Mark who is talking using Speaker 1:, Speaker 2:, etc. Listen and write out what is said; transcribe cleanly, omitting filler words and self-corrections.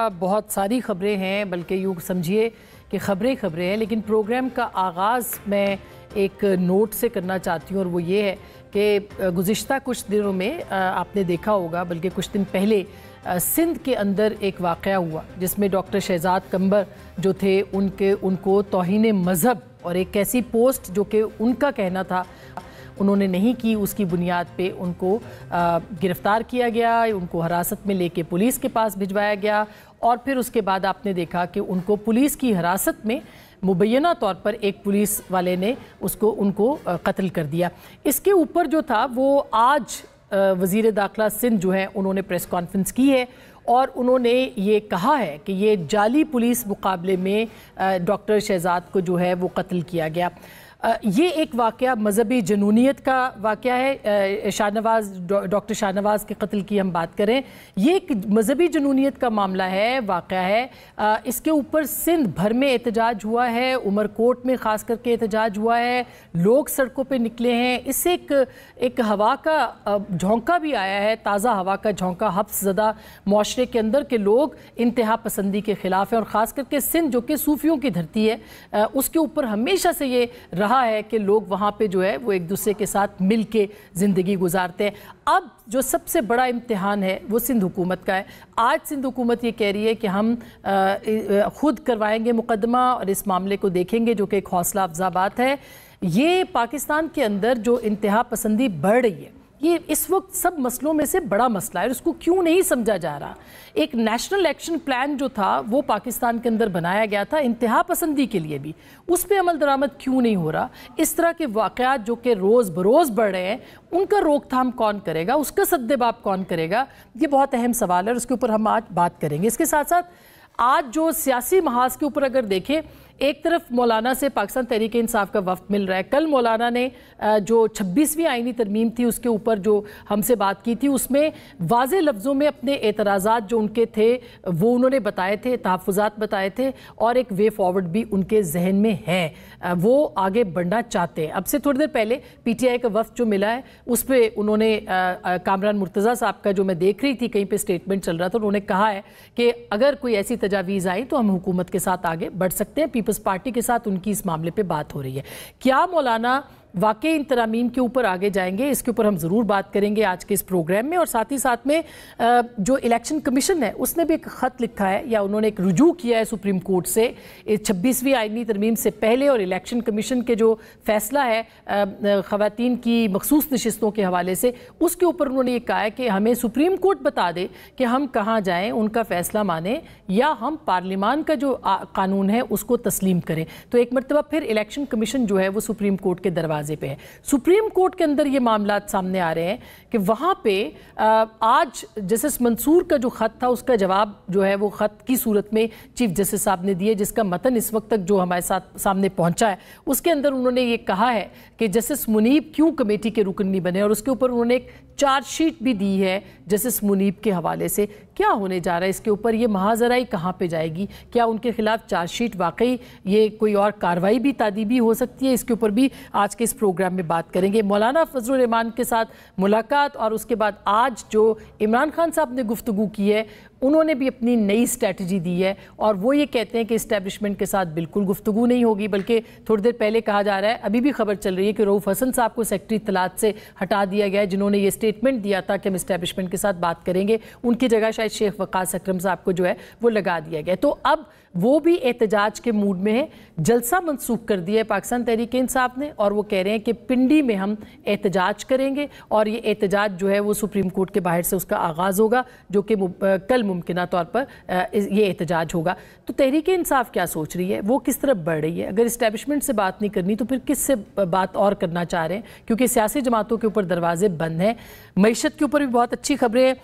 Speaker 1: बहुत सारी खबरें हैं, बल्कि यूँ समझिए कि खबरें हैं, लेकिन प्रोग्राम का आगाज़ मैं एक नोट से करना चाहती हूँ और वो ये है कि गुज़िश्ता कुछ दिनों में आपने देखा होगा, बल्कि कुछ दिन पहले सिंध के अंदर एक वाक़या हुआ जिसमें डॉक्टर शहजाद कंबर जो थे उनको तौहीन मज़हब और एक ऐसी पोस्ट जो कि उनका कहना था उन्होंने नहीं की, उसकी बुनियाद पे उनको गिरफ़्तार किया गया, उनको हिरासत में लेके पुलिस के पास भिजवाया गया और फिर उसके बाद आपने देखा कि उनको पुलिस की हिरासत में मुबैना तौर पर एक पुलिस वाले ने उनको कत्ल कर दिया। इसके ऊपर जो था वो आज वज़ीर दाखिला सिंध जो है उन्होंने प्रेस कॉन्फ्रेंस की है और उन्होंने ये कहा है कि ये जाली पुलिस मुकाबले में डॉक्टर शहजाद को जो है वो कत्ल किया गया। ये एक वाक़या मजहबी जनूनियत का वाक़या है। डॉक्टर शाहनवाज के कत्ल की हम बात करें, ये एक मजहबी जनूनियत का मामला है, वाक़या है। इसके ऊपर सिंध भर में एहतजाज हुआ है, उमरकोट में ख़ास करके एहतजाज हुआ है, लोग सड़कों पे निकले हैं। इससे एक हवा का झोंका भी आया है, ताज़ा हवा का झोंका। हफ्ज़दा माशरे के अंदर के लोग इंतहा पसंदी के ख़िलाफ़ हैं और ख़ास करके सिंध जो कि सूफियों की धरती है उसके ऊपर हमेशा से ये रहा है कि लोग वहाँ पे जो है वो एक दूसरे के साथ मिल के ज़िंदगी गुजारते हैं। अब जो सबसे बड़ा इम्तिहान है वो सिंध हुकूमत का है। आज सिंध हुकूमत ये कह रही है कि हम खुद करवाएंगे मुकदमा और इस मामले को देखेंगे, जो कि एक हौसला अफजा बात है। ये पाकिस्तान के अंदर जो इंतहा पसंदी बढ़ रही है, ये इस वक्त सब मसलों में से बड़ा मसला है और उसको क्यों नहीं समझा जा रहा। एक नेशनल एक्शन प्लान जो था वो पाकिस्तान के अंदर बनाया गया था इंतहा पसंदी के लिए भी, उस पर अमल दरामद क्यों नहीं हो रहा। इस तरह के वाक़यात जो कि रोज़ बरोज़ बढ़ रहे हैं उनका रोकथाम कौन करेगा, उसका सद्देबाब कौन करेगा, ये बहुत अहम सवाल है और उसके ऊपर हम आज बात करेंगे। इसके साथ साथ आज जो सियासी महाज के ऊपर अगर देखें, एक तरफ मौलाना से पाकिस्तान तहरीक इंसाफ का वफ्द मिल रहा है। कल मौलाना ने जो 26वीं आईनी तरमीम थी उसके ऊपर जो हमसे बात की थी, उसमें वाज़े लफ्ज़ों में अपने एतराज़ात जो उनके थे वो उन्होंने बताए थे, तहफ़्फ़ुज़ात बताए थे और एक वे फॉरवर्ड भी उनके जहन में है, वो आगे बढ़ना चाहते हैं। अब से थोड़ी देर पहले PTI का वफ्द जो मिला है उस पर उन्होंने कामरान मुर्तज़ा साहब का जो मैं देख रही थी कहीं पर स्टेटमेंट चल रहा था, उन्होंने कहा है कि अगर कोई ऐसी तजावीज़ आई तो हम हुकूमत के साथ आगे बढ़ सकते हैं। पीपल्स पार्टी के साथ उनकी इस मामले पे बात हो रही है। क्या मौलाना वाकई इन तरामीम के ऊपर आगे जाएंगे, इसके ऊपर हम ज़रूर बात करेंगे आज के इस प्रोग्राम में। और साथ ही साथ में जो इलेक्शन कमीशन है उसने भी एक ख़त लिखा है या उन्होंने एक रुजू किया है सुप्रीम कोर्ट से 26वीं आईनी तरमीम से पहले और इलेक्शन कमीशन के जो फैसला है ख़वातीन की मखसूस नशिस्तों के हवाले से, उसके ऊपर उन्होंने ये कहा है कि हमें सुप्रीम कोर्ट बता दे कि हम कहाँ जाएँ, उनका फ़ैसला माने या हम पार्लिमान का जो कानून है उसको तस्लीम करें। तो एक मरतबा फिर इलेक्शन कमीशन जो है वो सुप्रीम कोर्ट के दरवाजे पे है। सुप्रीम कोर्ट के अंदर ये मामलात सामने आ रहे हैं कि वहाँ पे आज जस्टिस मंसूर का जो ख़त था उसका जवाब जो है वो ख़त की सूरत में चीफ जस्टिस साहब ने दिए, जिसका मतन इस वक्त तक जो हमारे साथ सामने पहुँचा है उसके अंदर उन्होंने ये कहा है कि जस्टिस मुनीब क्यों कमेटी के रुकन नहीं बने और उसके ऊपर उन्होंने एक चार्जशीट भी दी है जस्टिस मुनीब के हवाले से। क्या होने जा रहा है इसके ऊपर, ये महाजराई कहाँ पे जाएगी, क्या उनके खिलाफ चार्जशीट वाकई ये कोई और कार्रवाई भी तादीबी हो सकती है, इसके ऊपर भी आज के इस प्रोग्राम में बात करेंगे। मौलाना फजलुर रहमान के साथ मुलाकात और उसके बाद आज जो इमरान खान साहब ने गुफ्तगू की है उन्होंने भी अपनी नई स्ट्रैटेजी दी है और वो ये कहते हैं कि इस्टेब्लिशमेंट के साथ बिल्कुल गुफ्तगू नहीं होगी, बल्कि थोड़ी देर पहले कहा जा रहा है, अभी भी खबर चल रही है कि रऊफ हसन साहब को सेक्रेटरी इत्तलात से हटा दिया गया है, जिन्होंने ये स्टेटमेंट दिया था कि हम इस्टेब्लिशमेंट के साथ बात करेंगे। उनकी जगह शायद शेख वकास अकरम साहब को जो है वो लगा दिया गया। तो अब वो भी एहतजाज के मूड में है। जलसा मनसूख कर दिया है पाकिस्तान तहरीक इंसाफ ने और वो कह रहे हैं कि पिंडी में हम एहतजाज करेंगे और ये एहतजाज जो है वो सुप्रीम कोर्ट के बाहर से उसका आगाज़ होगा, जो कि कल मुमकिना तौर पर ये एहतजाज होगा। तो तहरीक इंसाफ क्या सोच रही है, वो किस तरफ बढ़ रही है? अगर इस्टेब्लिशमेंट से बात नहीं करनी तो फिर किस से बात और करना चाह रहे हैं, क्योंकि सियासी जमातों के ऊपर दरवाजे बंद हैं। मईशत के ऊपर भी बहुत अच्छी खबरें हैं।